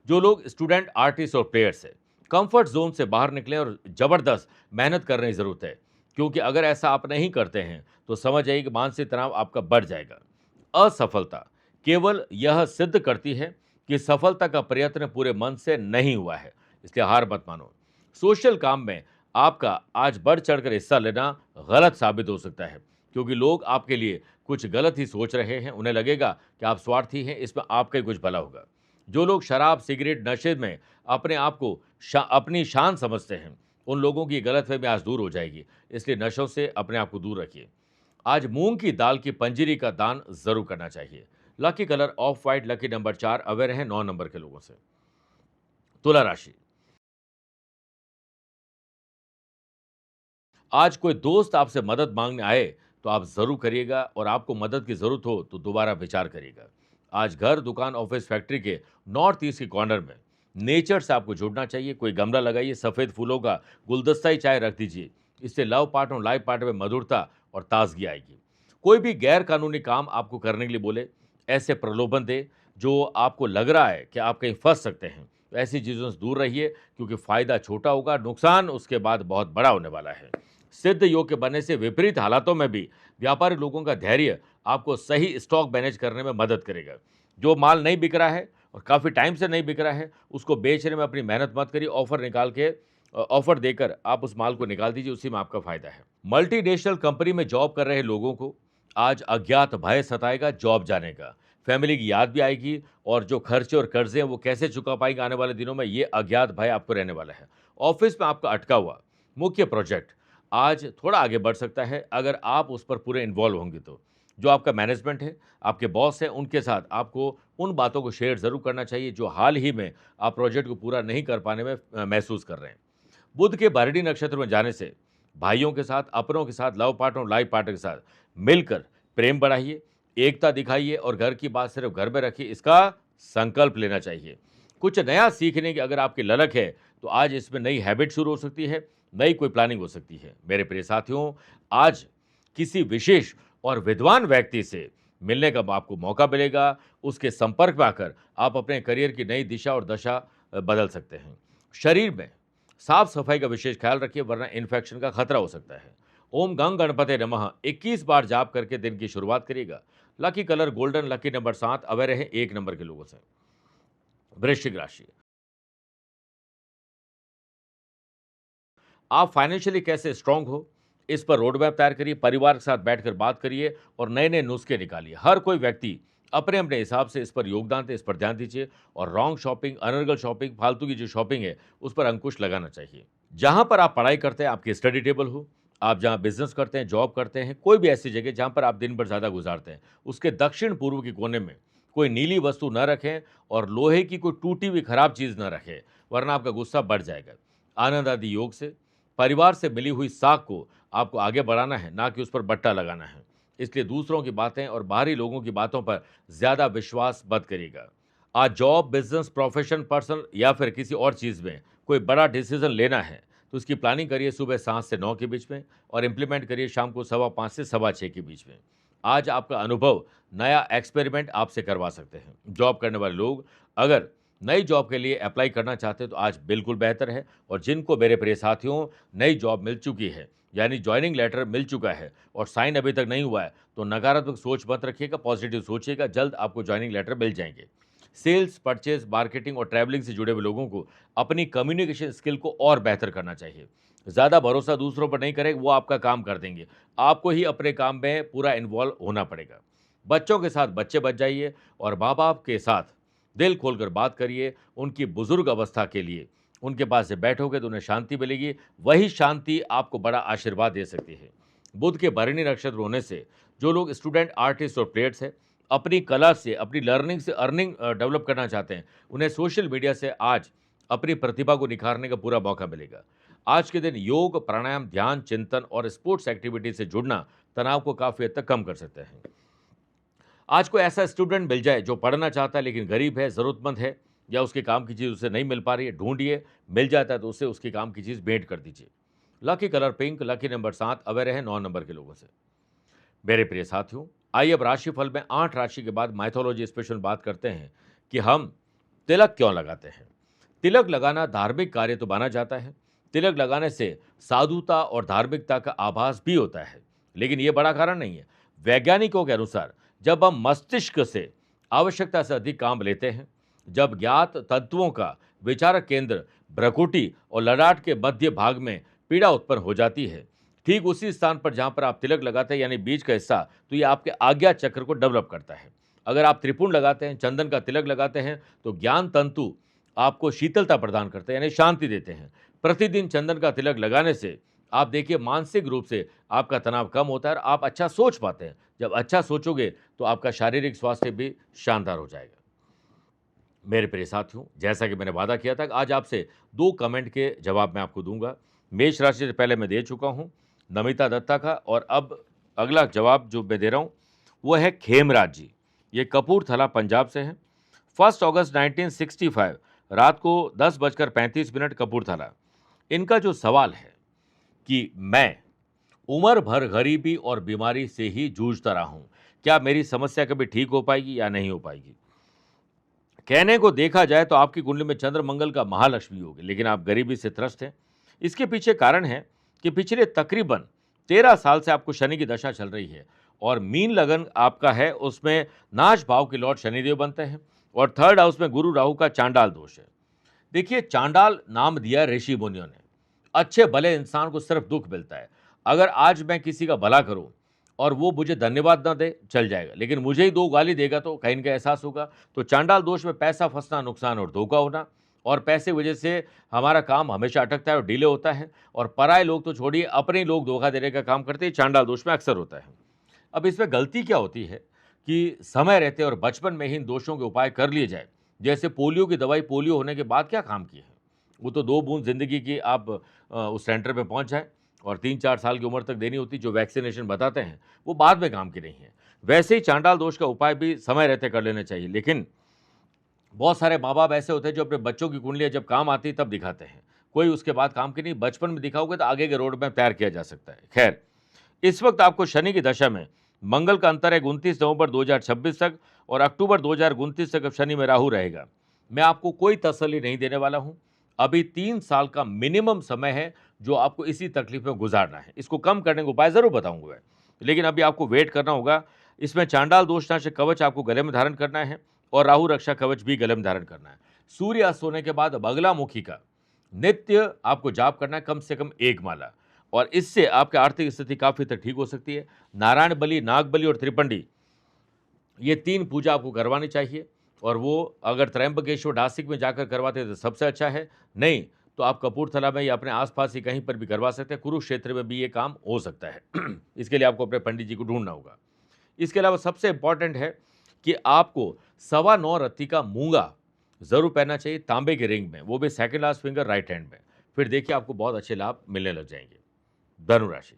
जो लोग स्टूडेंट, आर्टिस्ट और प्लेयर्स हैं, कंफर्ट जोन से बाहर निकलें और ज़बरदस्त मेहनत करने की ज़रूरत है, क्योंकि अगर ऐसा आप नहीं करते हैं तो समझ आइए कि मानसिक तनाव आपका बढ़ जाएगा। असफलता केवल यह सिद्ध करती है कि सफलता का प्रयत्न पूरे मन से नहीं हुआ है, इसलिए हार मत मानो। सोशल काम में आपका आज बढ़ चढ़कर हिस्सा लेना गलत साबित हो सकता है, क्योंकि लोग आपके लिए कुछ गलत ही सोच रहे हैं। उन्हें लगेगा कि आप स्वार्थी हैं, इसमें आपका ही कुछ भला होगा। जो लोग शराब, सिगरेट, नशे में अपने आप को अपनी शान समझते हैं, उन लोगों की गलतफहमी आज दूर हो जाएगी, इसलिए नशों से अपने आप को दूर रखिए। आज मूंग की दाल की पंजीरी का दान जरूर करना चाहिए। Lucky colour of white, lucky number 4, aware है 9 नंबर के लोगों से। तुला राशि, आज कोई दोस्त आपसे मदद मांगने आए तो आप जरूर करिएगा और आपको मदद की जरूरत हो तो दोबारा विचार करिएगा। आज घर, दुकान, ऑफिस, फैक्ट्री के नॉर्थ ईस्ट के कॉर्नर में नेचर से आपको जुड़ना चाहिए। कोई गमला लगाइए, सफेद फूलों का गुलदस्ता ही चाहे रख दीजिए। इससे लव पार्ट और लाइफ पार्ट में मधुरता और ताजगी आएगी। कोई भी गैर कानूनी काम आपको करने के लिए बोले, ऐसे प्रलोभन दे जो आपको लग रहा है कि आप कहीं फंस सकते हैं, तो ऐसी चीज़ों से दूर रहिए, क्योंकि फायदा छोटा होगा, नुकसान उसके बाद बहुत बड़ा होने वाला है। सिद्ध योग के बनने से विपरीत हालातों में भी व्यापारी लोगों का धैर्य आपको सही स्टॉक मैनेज करने में मदद करेगा। जो माल नहीं बिक रहा है और काफ़ी टाइम से नहीं बिक रहा है, उसको बेचने में अपनी मेहनत मत करिए। ऑफर निकाल के ऑफर देकर आप उस माल को निकाल दीजिए, उसी में आपका फायदा है। मल्टीनेशनल कंपनी में जॉब कर रहे लोगों को आज अज्ञात भय सताएगा जॉब जाने का। फैमिली की याद भी आएगी और जो खर्चे और कर्जे हैं वो कैसे चुका पाएंगे आने वाले दिनों में, ये अज्ञात भय आपको रहने वाला है। ऑफिस में आपका अटका हुआ मुख्य प्रोजेक्ट आज थोड़ा आगे बढ़ सकता है, अगर आप उस पर पूरे इन्वॉल्व होंगे तो। जो आपका मैनेजमेंट है, आपके बॉस हैं, उनके साथ आपको उन बातों को शेयर ज़रूर करना चाहिए जो हाल ही में आप प्रोजेक्ट को पूरा नहीं कर पाने में महसूस कर रहे हैं। बुध के भरणी नक्षत्र में जाने से भाइयों के साथ, अपनों के साथ, लव पार्टनर और लाइफ पार्टनर के साथ मिलकर प्रेम बढ़ाइए, एकता दिखाइए और घर की बात सिर्फ घर में रखिए, इसका संकल्प लेना चाहिए। कुछ नया सीखने की अगर आपकी ललक है तो आज इसमें नई हैबिट शुरू हो सकती है, नई कोई प्लानिंग हो सकती है। मेरे प्रिय साथियों, आज किसी विशेष और विद्वान व्यक्ति से मिलने का आपको मौका मिलेगा। उसके संपर्क में आकर आप अपने करियर की नई दिशा और दशा बदल सकते हैं। शरीर में साफ सफाई का विशेष ख्याल रखिए, वरना इन्फेक्शन का खतरा हो सकता है। ओम गंग गणपते नमः 21 बार जाप करके दिन की शुरुआत करिएगा। Lucky colour golden, lucky number 7, aware है 1 नंबर के लोगों से। वृश्चिक राशि, आप फाइनेंशियली कैसे स्ट्रांग हो, इस पर रोड मैप तैयार करिए, परिवार के साथ बैठकर बात करिए और नए नए नुस्खे निकालिए। हर कोई व्यक्ति अपने अपने हिसाब से इस पर योगदान दे, इस पर ध्यान दीजिए और रॉन्ग शॉपिंग, अनर्गल शॉपिंग, फालतू की जो शॉपिंग है उस पर अंकुश लगाना चाहिए। जहां पर आप पढ़ाई करते हैं आपकी स्टडी टेबल हो, आप जहाँ बिजनेस करते हैं, जॉब करते हैं, कोई भी ऐसी जगह जहाँ पर आप दिन भर ज़्यादा गुजारते हैं, उसके दक्षिण पूर्व के कोने में कोई नीली वस्तु न रखें और लोहे की कोई टूटी हुई खराब चीज़ न रखें, वरना आपका गुस्सा बढ़ जाएगा। आनंद आदि योग से परिवार से मिली हुई साख को आपको आगे बढ़ाना है, ना कि उस पर बट्टा लगाना है। इसलिए दूसरों की बातें और बाहरी लोगों की बातों पर ज़्यादा विश्वास मत करिएगा। आज जॉब, बिजनेस, प्रोफेशन, पर्सनल या फिर किसी और चीज़ में कोई बड़ा डिसीजन लेना है, तो उसकी प्लानिंग करिए सुबह 7 से 9 के बीच में और इम्प्लीमेंट करिए शाम को 5:15 से 6:15 के बीच में। आज आपका अनुभव नया एक्सपेरिमेंट आपसे करवा सकते हैं। जॉब करने वाले लोग अगर नई जॉब के लिए अप्लाई करना चाहते हैं तो आज बिल्कुल बेहतर है, और जिनको मेरे प्रिय साथियों नई जॉब मिल चुकी है, यानी जॉइनिंग लेटर मिल चुका है और साइन अभी तक नहीं हुआ है, तो नकारात्मक सोच मत रखिएगा, पॉजिटिव सोचिएगा, जल्द आपको जॉइनिंग लेटर मिल जाएंगे। सेल्स, परचेज, मार्केटिंग और ट्रैवलिंग से जुड़े हुए लोगों को अपनी कम्युनिकेशन स्किल को और बेहतर करना चाहिए। ज़्यादा भरोसा दूसरों पर नहीं करें, वो आपका काम कर देंगे। आपको ही अपने काम में पूरा इन्वॉल्व होना पड़ेगा। बच्चों के साथ बच्चे बच जाइए और माँ-बाप के साथ दिल खोलकर बात करिए। उनकी बुजुर्ग अवस्था के लिए उनके पास से बैठोगे तो उन्हें शांति मिलेगी, वही शांति आपको बड़ा आशीर्वाद दे सकती है। बुध के भरणी नक्षत्र होने से जो लोग स्टूडेंट, आर्टिस्ट और प्लेयर्स हैं, अपनी कला से, अपनी लर्निंग से अर्निंग डेवलप करना चाहते हैं, उन्हें सोशल मीडिया से आज अपनी प्रतिभा को निखारने का पूरा मौका मिलेगा। आज के दिन योग, प्राणायाम, ध्यान, चिंतन और स्पोर्ट्स एक्टिविटी से जुड़ना तनाव को काफ़ी हद तक कम कर सकते हैं। आज कोई ऐसा स्टूडेंट मिल जाए जो पढ़ना चाहता है लेकिन गरीब है, ज़रूरतमंद है, या उसके काम की चीज़ उसे नहीं मिल पा रही है, ढूंढिए, मिल जाता है तो उसे उसके काम की चीज़ भेंट कर दीजिए। Lucky colour pink, lucky number 7, aware रहें 9 नंबर के लोगों से। मेरे प्रिय साथियों, आइए अब राशिफल में 8 राशि के बाद माइथोलॉजी स्पेशल बात करते हैं कि हम तिलक क्यों लगाते हैं। तिलक लगाना धार्मिक कार्य तो माना जाता है। तिलक लगाने से साधुता और धार्मिकता का आभास भी होता है, लेकिन यह बड़ा कारण नहीं है। वैज्ञानिकों के अनुसार जब हम मस्तिष्क से आवश्यकता से अधिक काम लेते हैं, जब ज्ञात तत्वों का विचारक केंद्र भ्रकुटी और ललाट के मध्य भाग में पीड़ा उत्पन्न हो जाती है, ठीक उसी स्थान पर जहां पर आप तिलक लगाते हैं यानी बीच का हिस्सा, तो ये आपके आज्ञा चक्र को डेवलप करता है। अगर आप त्रिपुंड लगाते हैं, चंदन का तिलक लगाते हैं, तो ज्ञान तंतु आपको शीतलता प्रदान करते हैं यानी शांति देते हैं। प्रतिदिन चंदन का तिलक लगाने से आप देखिए मानसिक रूप से आपका तनाव कम होता है और आप अच्छा सोच पाते हैं। जब अच्छा सोचोगे तो आपका शारीरिक स्वास्थ्य भी शानदार हो जाएगा। मेरे प्रिय साथियों, जैसा कि मैंने वादा किया था कि आज आपसे 2 कमेंट के जवाब मैं आपको दूंगा। मेष राशि से पहले मैं दे चुका हूं नमिता दत्ता का, और अब अगला जवाब जो मैं दे रहा हूं वो है खेमराज जी। ये कपूरथला पंजाब से हैं। 1 अगस्त 1965 रात को 10:35 कपूरथला। इनका जो सवाल है कि मैं उम्र भर गरीबी और बीमारी से ही जूझता रहा हूं, क्या मेरी समस्या कभी ठीक हो पाएगी या नहीं हो पाएगी। कहने को देखा जाए तो आपकी कुंडली में चंद्र मंगल का महालक्ष्मी योग है, लेकिन आप गरीबी से त्रस्त हैं। इसके पीछे कारण है कि पिछले तकरीबन 13 साल से आपको शनि की दशा चल रही है और मीन लगन आपका है, उसमें नाश भाव के लॉर्ड शनिदेव बनते हैं और 3rd हाउस में गुरु राहु का चांडाल दोष है। देखिए, चांडाल नाम दिया ऋषि मुनियों ने। अच्छे भले इंसान को सिर्फ दुख मिलता है। अगर आज मैं किसी का भला करूं और वो मुझे धन्यवाद ना दे, चल जाएगा, लेकिन मुझे ही 2 गाली देगा तो कहीं न कहीं एहसास होगा। तो चांडाल दोष में पैसा फंसना, नुकसान और धोखा होना, और पैसे की वजह से हमारा काम हमेशा अटकता है और डिले होता है, और पराये लोग तो छोड़िए, अपने ही लोग धोखा देने का काम करते हैं। चांडाल दोष में अक्सर होता है। अब इसमें गलती क्या होती है कि समय रहते और बचपन में ही इन दोषों के उपाय कर लिए जाए। जैसे पोलियो की दवाई पोलियो होने के बाद क्या काम की है, वो तो 2 बूंद ज़िंदगी की आप उस सेंटर पे पहुंच जाए और 3-4 साल की उम्र तक देनी होती, जो वैक्सीनेशन बताते हैं वो बाद में काम की नहीं है। वैसे ही चांडाल दोष का उपाय भी समय रहते कर लेना चाहिए, लेकिन बहुत सारे माँ बाप ऐसे होते हैं जो अपने बच्चों की कुंडलियाँ जब काम आती है तब दिखाते हैं, कोई उसके बाद काम की नहीं। बचपन में दिखाओगे तो आगे के रोड मैप तैयार किया जा सकता है। खैर, इस वक्त आपको शनि की दशा में मंगल का अंतर है 29 नवंबर 2026 तक, और अक्टूबर 2029 तक अब शनि में राहु रहेगा। मैं आपको कोई तसल्ली नहीं देने वाला हूं। अभी 3 साल का मिनिमम समय है जो आपको इसी तकलीफ में गुजारना है। इसको कम करने का उपाय जरूर बताऊंगा मैं, लेकिन अभी आपको वेट करना होगा। इसमें चांडाल दोषनाशक कवच आपको गले में धारण करना है और राहु रक्षा कवच भी गले में धारण करना है। सूर्य अस्त होने के बाद बगलामुखी का नित्य आपको जाप करना है, कम से कम 1 माला, और इससे आपकी आर्थिक स्थिति काफ़ी तक ठीक हो सकती है। नारायण बलि, नाग बलि और त्रिपंडी, ये 3 पूजा आपको करवानी चाहिए, और वो अगर त्रयंबकेश्वर नासिक में जाकर करवाते हैं तो सबसे अच्छा है। नहीं तो आप कपूरथला में या अपने आसपास ही कहीं पर भी करवा सकते हैं। कुरुक्षेत्र में भी ये काम हो सकता है। इसके लिए आपको अपने पंडित जी को ढूंढना होगा। इसके अलावा सबसे इंपॉर्टेंट है कि आपको 9.25 रत्ती का मूंगा जरूर पहनना चाहिए, तांबे के रिंग में, वो भी second last finger right hand में। फिर देखिए आपको बहुत अच्छे लाभ मिलने लग जाएंगे। धनुराशि,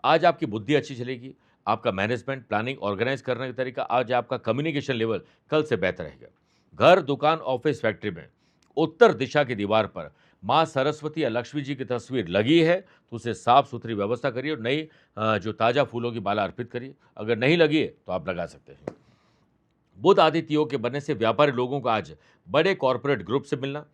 आज आपकी बुद्धि अच्छी चलेगी, आपका मैनेजमेंट, प्लानिंग, ऑर्गेनाइज करने का तरीका, आज आपका कम्युनिकेशन लेवल कल से बेहतर रहेगा। घर, दुकान, ऑफिस, फैक्ट्री में उत्तर दिशा की दीवार पर माँ सरस्वती या लक्ष्मी जी की तस्वीर लगी है तो उसे साफ सुथरी व्यवस्था करिए और नई जो ताज़ा फूलों की माला अर्पित करिए। अगर नहीं लगी है तो आप लगा सकते हैं। बुध आदित्य योग के बनने से व्यापारी लोगों को आज बड़े कॉरपोरेट ग्रुप से मिलना,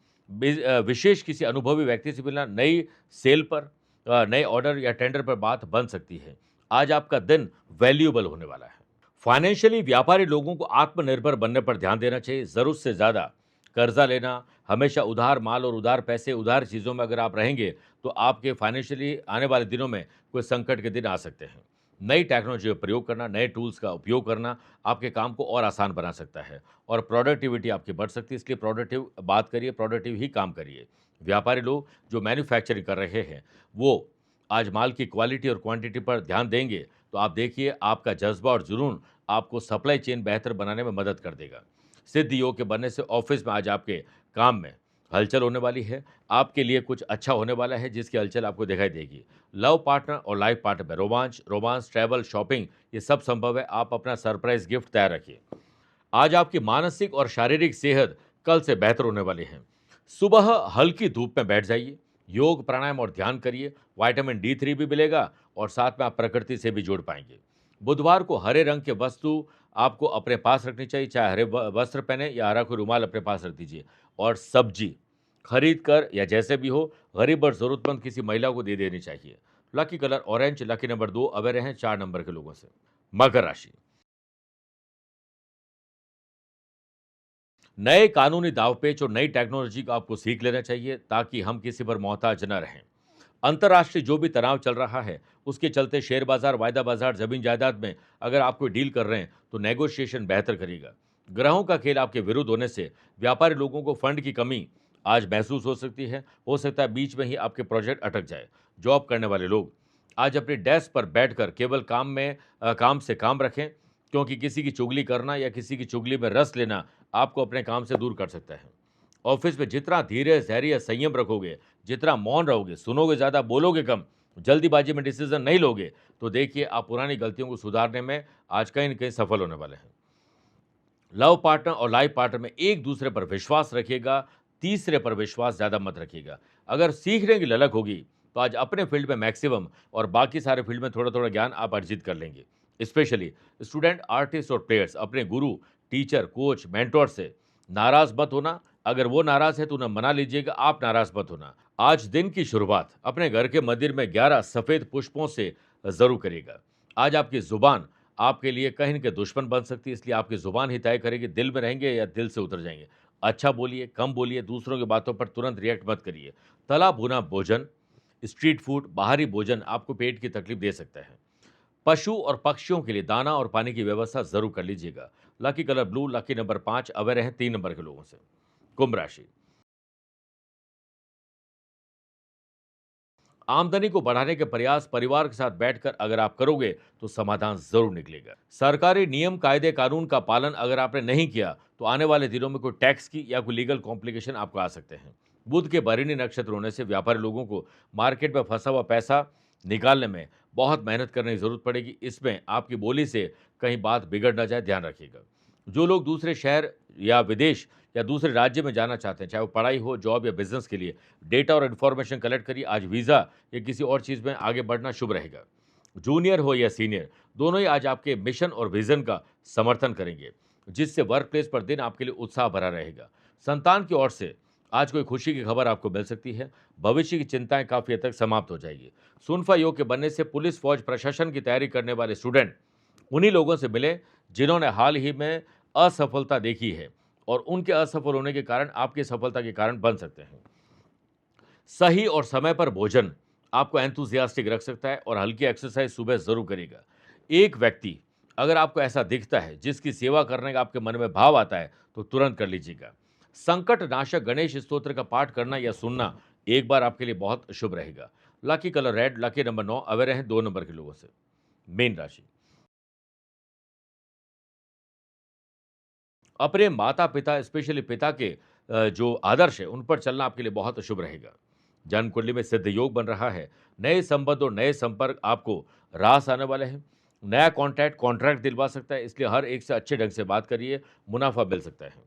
विशेष किसी अनुभवी व्यक्ति से मिलना, नई सेल पर, नए ऑर्डर या टेंडर पर बात बन सकती है। आज आपका दिन वैल्यूएबल होने वाला है। फाइनेंशियली व्यापारी लोगों को आत्मनिर्भर बनने पर ध्यान देना चाहिए। ज़रूरत से ज़्यादा कर्जा लेना, हमेशा उधार माल और उधार पैसे, उधार चीज़ों में अगर आप रहेंगे तो आपके फाइनेंशियली आने वाले दिनों में कोई संकट के दिन आ सकते हैं। नई टेक्नोलॉजी का प्रयोग करना, नए टूल्स का उपयोग करना आपके काम को और आसान बना सकता है और प्रोडक्टिविटी आपकी बढ़ सकती है। इसलिए प्रोडक्टिव बात करिए, प्रोडक्टिव ही काम करिए। व्यापारी लोग जो मैन्युफैक्चरिंग कर रहे हैं, वो आज माल की क्वालिटी और क्वांटिटी पर ध्यान देंगे तो आप देखिए आपका जज्बा और जुनून आपको सप्लाई चेन बेहतर बनाने में मदद कर देगा। सिद्ध योग के बनने से ऑफिस में आज आपके काम में हलचल होने वाली है। आपके लिए कुछ अच्छा होने वाला है जिसकी हलचल आपको दिखाई देगी। लव पार्टनर और लाइफ पार्टनर में रोमांस, ट्रैवल, शॉपिंग ये सब संभव है। आप अपना सरप्राइज गिफ्ट तैयार रखिए। आज आपकी मानसिक और शारीरिक सेहत कल से बेहतर होने वाली है। सुबह हल्की धूप में बैठ जाइए, योग, प्राणायाम और ध्यान करिए। विटामिन D3 भी मिलेगा और साथ में आप प्रकृति से भी जुड़ पाएंगे। बुधवार को हरे रंग के वस्तु आपको अपने पास रखनी चाहिए, चाहे हरे वस्त्र पहने या हरा कोई रुमाल अपने पास रख दीजिए। और सब्जी खरीद कर या जैसे भी हो गरीब और जरूरतमंद किसी महिला को दे देनी चाहिए। Lucky colour orange, lucky number 2 aware रहें 4 नंबर के लोगों से। मकर राशि, नए कानूनी दावपेच और नई टेक्नोलॉजी को आपको सीख लेना चाहिए ताकि हम किसी पर मोहताज न रहें। अंतर्राष्ट्रीय जो भी तनाव चल रहा है उसके चलते शेयर बाजार, वायदा बाजार, जमीन जायदाद में अगर आप कोई डील कर रहे हैं तो नेगोशिएशन बेहतर करिएगा। ग्रहों का खेल आपके विरुद्ध होने से व्यापारी लोगों को फंड की कमी आज महसूस हो सकती है। हो सकता है बीच में ही आपके प्रोजेक्ट अटक जाए। जॉब करने वाले लोग आज अपने डेस्क पर बैठकर केवल काम से काम रखें, क्योंकि किसी की चुगली करना या किसी की चुगली में रस लेना आपको अपने काम से दूर कर सकता है। ऑफिस में जितना धीरे, धैर्य, संयम रखोगे, जितना मौन रहोगे, सुनोगे ज़्यादा, बोलोगे कम, जल्दीबाजी में डिसीजन नहीं लोगे, तो देखिए आप पुरानी गलतियों को सुधारने में आज कहीं न कहीं सफल होने वाले हैं। लव पार्टनर और लाइफ पार्टनर में एक दूसरे पर विश्वास रखिएगा, तीसरे पर विश्वास ज़्यादा मत रखिएगा। अगर सीखने की ललक होगी तो आज अपने फील्ड में मैक्सिमम और बाकी सारे फील्ड में थोड़ा थोड़ा ज्ञान आप अर्जित कर लेंगे। स्पेशली स्टूडेंट, आर्टिस्ट और प्लेयर्स अपने गुरु, टीचर, कोच, मेंटोर से नाराज मत होना। अगर वो नाराज है तो उन्हें मना लीजिएगा, आप नाराज मत होना। आज दिन की शुरुआत अपने घर के मंदिर में 11 सफेद पुष्पों से जरूर करिएगा। आज आपकी जुबान आपके लिए कहीं न कहीं दुश्मन बन सकती है, इसलिए आपकी ज़ुबान ही तय करेगी दिल में रहेंगे या दिल से उतर जाएँगे। अच्छा बोलिए, कम बोलिए, दूसरों की बातों पर तुरंत रिएक्ट मत करिए। तला भुना भोजन, स्ट्रीट फूड, बाहरी भोजन आपको पेट की तकलीफ दे सकता है। पशु और पक्षियों के लिए दाना और पानी की व्यवस्था ज़रूर कर लीजिएगा। Lucky colour blue, lucky number 5 aware रहें 3 नंबर के लोगों से। कुंभ राशि, आमदनी को बढ़ाने के प्रयास परिवार के साथ बैठकर अगर आप करोगे तो समाधान जरूर निकलेगा। सरकारी नियम, कायदे, कानून का पालन अगर आपने नहीं किया तो आने वाले दिनों में कोई टैक्स की या कोई लीगल कॉम्प्लिकेशन आपको आ सकते हैं। बुध के भरिणी नक्षत्र होने से व्यापारी लोगों को मार्केट में फंसा हुआ पैसा निकालने में बहुत मेहनत करने की जरूरत पड़ेगी। इसमें आपकी बोली से कहीं बात बिगड़ ना जाए, ध्यान रखिएगा। जो लोग दूसरे शहर या विदेश या दूसरे राज्य में जाना चाहते हैं, चाहे वो पढ़ाई हो, जॉब या बिजनेस के लिए, डेटा और इन्फॉर्मेशन कलेक्ट करिए। आज वीज़ा या किसी और चीज़ में आगे बढ़ना शुभ रहेगा। जूनियर हो या सीनियर, दोनों ही आज आपके मिशन और विजन का समर्थन करेंगे, जिससे वर्क प्लेस पर दिन आपके लिए उत्साह भरा रहेगा। संतान की ओर से आज कोई खुशी की खबर आपको मिल सकती है। भविष्य की चिंताएं काफ़ी हद तक समाप्त हो जाएगी। सुनफा योग के बनने से पुलिस, फौज, प्रशासन की तैयारी करने वाले स्टूडेंट उन्हीं लोगों से मिले जिन्होंने हाल ही में असफलता देखी है और उनके असफल होने के कारण आपकी सफलता के कारण बन सकते हैं। सही और समय पर भोजन आपको एंथुसियास्टिक रख सकता है और हल्की एक्सरसाइज सुबह जरूर करेगा। एक व्यक्ति अगर आपको ऐसा दिखता है, जिसकी सेवा करने का आपके मन में भाव आता है, तो तुरंत कर लीजिएगा। संकट नाशक गणेश स्तोत्र का पाठ करना या सुनना एक बार आपके लिए बहुत शुभ रहेगा। Lucky colour red, lucky number 9, aware रहें 2 नंबर के लोगों से। मीन राशि, अपने माता-पिता स्पेशली पिता के जो आदर्श है, उन पर चलना आपके लिए बहुत शुभ रहेगा। जन्म कुंडली में सिद्ध योग बन रहा है। नए संबंध और नए संपर्क आपको रास आने वाले हैं। नया कॉन्ट्रैक्ट दिलवा सकता है, इसलिए हर एक से अच्छे ढंग से बात करिए, मुनाफा मिल सकता है।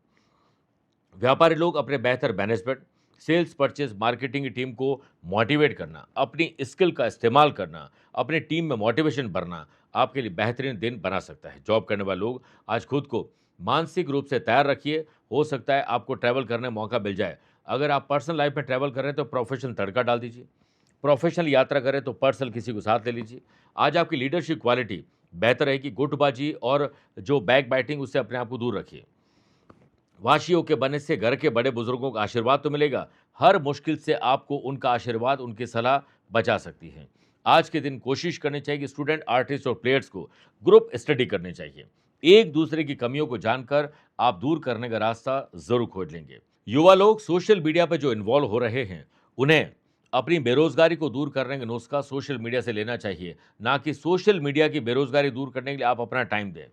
व्यापारी लोग अपने बेहतर मैनेजमेंट, सेल्स, परचेज, मार्केटिंग की टीम को मोटिवेट करना, अपनी स्किल का इस्तेमाल करना, अपनी टीम में मोटिवेशन भरना आपके लिए बेहतरीन दिन बना सकता है। जॉब करने वाले लोग आज खुद को मानसिक रूप से तैयार रखिए, हो सकता है आपको ट्रैवल करने का मौका मिल जाए। अगर आप पर्सनल लाइफ में ट्रैवल कर रहे हैं तो प्रोफेशनल तड़का डाल दीजिए, प्रोफेशनल यात्रा करें तो पर्सनल किसी को साथ ले लीजिए। आज आपकी लीडरशिप क्वालिटी बेहतर रहेगी। गुटबाजी और जो बैक बाइटिंग, उससे अपने आप को दूर रखिए। वाशियों के बनने से घर के बड़े बुजुर्गों का आशीर्वाद तो मिलेगा, हर मुश्किल से आपको उनका आशीर्वाद, उनकी सलाह बचा सकती है। आज के दिन कोशिश करनी चाहिए कि स्टूडेंट, आर्टिस्ट और प्लेयर्स को ग्रुप स्टडी करनी चाहिए। एक दूसरे की कमियों को जानकर आप दूर करने का रास्ता जरूर खोज लेंगे। युवा लोग सोशल मीडिया पर जो इन्वॉल्व हो रहे हैं, उन्हें अपनी बेरोजगारी को दूर करने का नुस्खा सोशल मीडिया से लेना चाहिए, ना कि सोशल मीडिया की बेरोजगारी दूर करने के लिए आप अपना टाइम दें।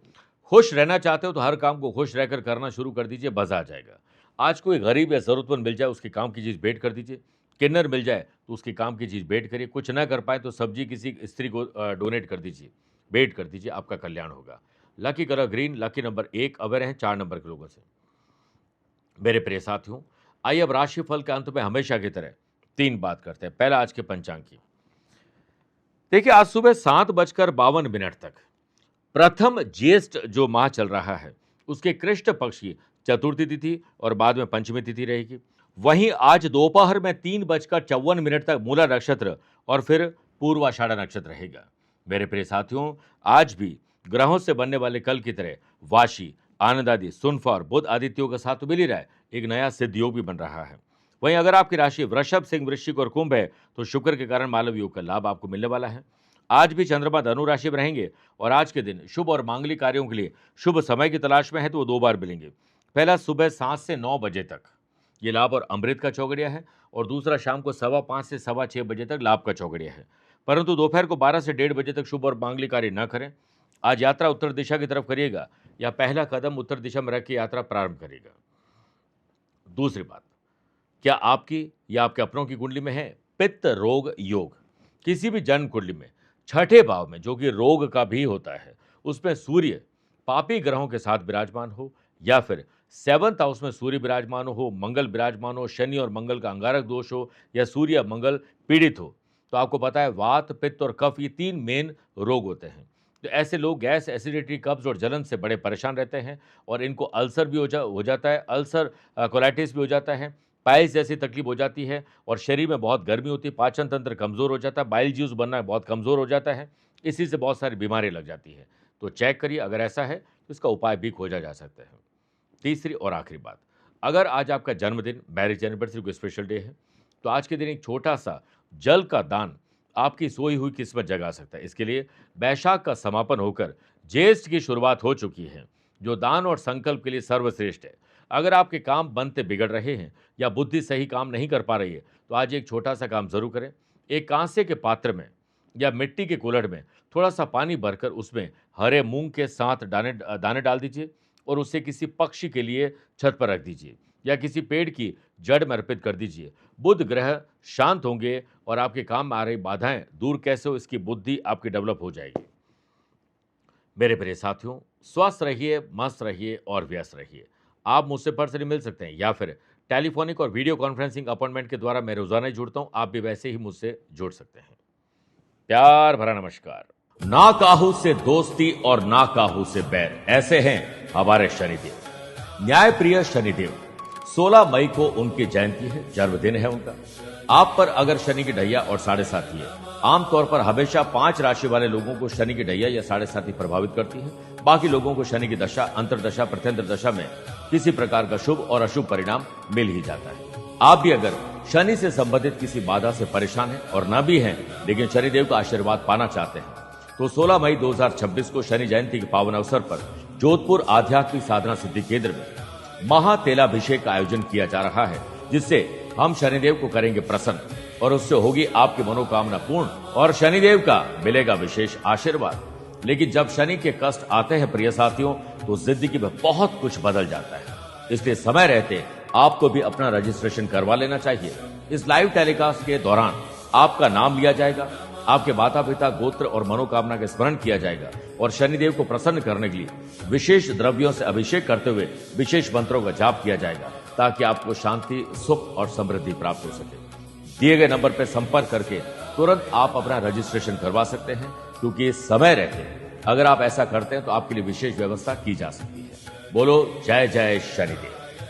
खुश रहना चाहते हो तो हर काम को खुश रहकर करना शुरू कर दीजिए, मजा आ जाएगा। आज कोई गरीब या जरूरतमंद मिल जाए, उसके काम की चीज भेंट कर दीजिए। किन्नर मिल जाए तो उसके काम की चीज भेंट करिए। कुछ ना कर पाए तो सब्जी किसी स्त्री को डोनेट कर दीजिए, भेंट कर दीजिए, आपका कल्याण होगा। Lucky colour green, lucky number 1, aware हैं 4 नंबर के लोगों से। मेरे प्रिय साथियों, आइए अब राशिफल के अंत में हमेशा की तरह 3 बात करते हैं। पहला आज के पंचांग की। देखिए, आज सुबह 7:52 तक प्रथम ज्येष्ठ जो माह चल रहा है, उसके कृष्ण पक्ष की चतुर्थी तिथि और बाद में पंचमी तिथि रहेगी। वहीं आज दोपहर में 3:54 तक मूला नक्षत्र और फिर पूर्वाषाढ़ा नक्षत्र रहेगा। मेरे प्रिय साथियों, आज भी ग्रहों से बनने वाले कल की तरह वाशी, आनंद आदि, सुनफा और बुध आदित्यों का साथ मिल ही रहा है। एक नया सिद्ध योग भी बन रहा है। वहीं अगर आपकी राशि वृषभ, सिंह, वृश्चिक और कुंभ है तो शुक्र के कारण मालव योग का लाभ आपको मिलने वाला है। आज भी चंद्रमा धनु राशि में रहेंगे और आज के दिन शुभ और मांगलिक कार्यों के लिए शुभ समय की तलाश में है तो वो 2 बार मिलेंगे। पहला सुबह 7 से 9 बजे तक ये लाभ और अमृत का चौगड़िया है, और दूसरा शाम को 5:15 से 6:15 बजे तक लाभ का चौगड़िया है। परंतु दोपहर को 12 से 1:30 बजे तक शुभ और मांगलिक कार्य न करें। आज यात्रा उत्तर दिशा की तरफ करिएगा या पहला कदम उत्तर दिशा में रख के यात्रा प्रारंभ करिएगा। दूसरी बात, क्या आपकी या आपके अपनों की कुंडली में है पित्त रोग योग? किसी भी जन्म कुंडली में छठे भाव में, जो कि रोग का भी होता है, उसमें सूर्य पापी ग्रहों के साथ विराजमान हो या फिर 7th हाउस में सूर्य विराजमान हो, मंगल विराजमान हो, शनि और मंगल का अंगारक दोष हो या सूर्य मंगल पीड़ित हो, तो आपको पता है वात, पित्त और कफ ये 3 मेन रोग होते हैं। तो ऐसे लोग गैस, एसिडिटी, कब्ज और जलन से बड़े परेशान रहते हैं और इनको अल्सर भी हो जाता है, अल्सर कोलाइटिस भी हो जाता है, पाइल्स जैसी तकलीफ हो जाती है और शरीर में बहुत गर्मी होती है, पाचन तंत्र कमज़ोर हो जाता है, बाइल ज्यूस बनना बहुत कमज़ोर हो जाता है, इसी से बहुत सारी बीमारी लग जाती है। तो चेक करिए, अगर ऐसा है तो इसका उपाय भी खोजा जा सकता है। तीसरी और आखिरी बात, अगर आज आपका जन्मदिन, मैरिज एनिवर्सरी कोई स्पेशल डे है, तो आज के दिन एक छोटा सा जल का दान आपकी सोई हुई किस्मत जगा सकता है। इसके लिए बैशाख का समापन होकर ज्येष्ठ की शुरुआत हो चुकी है, जो दान और संकल्प के लिए सर्वश्रेष्ठ है। अगर आपके काम बनते बिगड़ रहे हैं या बुद्धि सही काम नहीं कर पा रही है, तो आज एक छोटा सा काम जरूर करें। एक कांसे के पात्र में या मिट्टी के कुल्हड़ में थोड़ा सा पानी भरकर उसमें हरे मूंग के साथ दाने दाने डाल दीजिए और उसे किसी पक्षी के लिए छत पर रख दीजिए या किसी पेड़ की जड़ में अर्पित कर दीजिए। बुध ग्रह शांत होंगे और आपके काम में आ रही बाधाएं दूर कैसे हो, इसकी बुद्धि आपकी डेवलप हो जाएगी। मेरे प्रिय साथियों, स्वस्थ रहिए, मस्त रहिए और व्यस्त रहिए। आप मुझसे पर्सनली मिल सकते हैं या फिर टेलीफोनिक और वीडियो कॉन्फ्रेंसिंग अपॉइंटमेंट के द्वारा मैं रोजाना ही जुड़ता हूं। आप भी वैसे ही मुझसे जुड़ सकते हैं। प्यार भरा नमस्कार। ना काहू से दोस्ती और ना काहू से बैर, ऐसे हैं हमारे शनिदेव। न्यायप्रिय शनिदेव, 16 मई को उनकी जयंती है, जन्मदिन है उनका। आप पर अगर शनि की ढैया और 7.5 है, आमतौर पर हमेशा 5 राशि वाले लोगों को शनि की ढैया या 7.5 प्रभावित करती है। बाकी लोगों को शनि की दशा, अंतरदशा, प्रत्यंतर दशा में किसी प्रकार का शुभ और अशुभ परिणाम मिल ही जाता है। आप भी अगर शनि से संबंधित किसी बाधा से परेशान हैं और न भी हैं, लेकिन शनिदेव का आशीर्वाद पाना चाहते हैं, तो 16 मई 2026 को शनि जयंती के पावन अवसर पर जोधपुर आध्यात्मिक साधना सिद्धि केंद्र में महातेलाभिषेक का आयोजन किया जा रहा है, जिससे हम शनिदेव को करेंगे प्रसन्न और उससे होगी आपकी मनोकामना पूर्ण और शनिदेव का मिलेगा विशेष आशीर्वाद। लेकिन जब शनि के कष्ट आते हैं प्रिय साथियों, तो जिंदगी में बहुत कुछ बदल जाता है। इसलिए समय रहते आपको भी अपना रजिस्ट्रेशन करवा लेना चाहिए। इस लाइव टेलीकास्ट के दौरान आपका नाम लिया जाएगा, आपके माता पिता गोत्र और मनोकामना का स्मरण किया जाएगा और शनिदेव को प्रसन्न करने के लिए विशेष द्रव्यों से अभिषेक करते हुए विशेष मंत्रों का जाप किया जाएगा, ताकि आपको शांति, सुख और समृद्धि प्राप्त हो सके। दिए गए नंबर पर संपर्क करके तुरंत आप अपना रजिस्ट्रेशन करवा सकते हैं, क्योंकि समय रहते अगर आप ऐसा करते हैं तो आपके लिए विशेष व्यवस्था की जा सकती है। बोलो जय जय शनिदेव।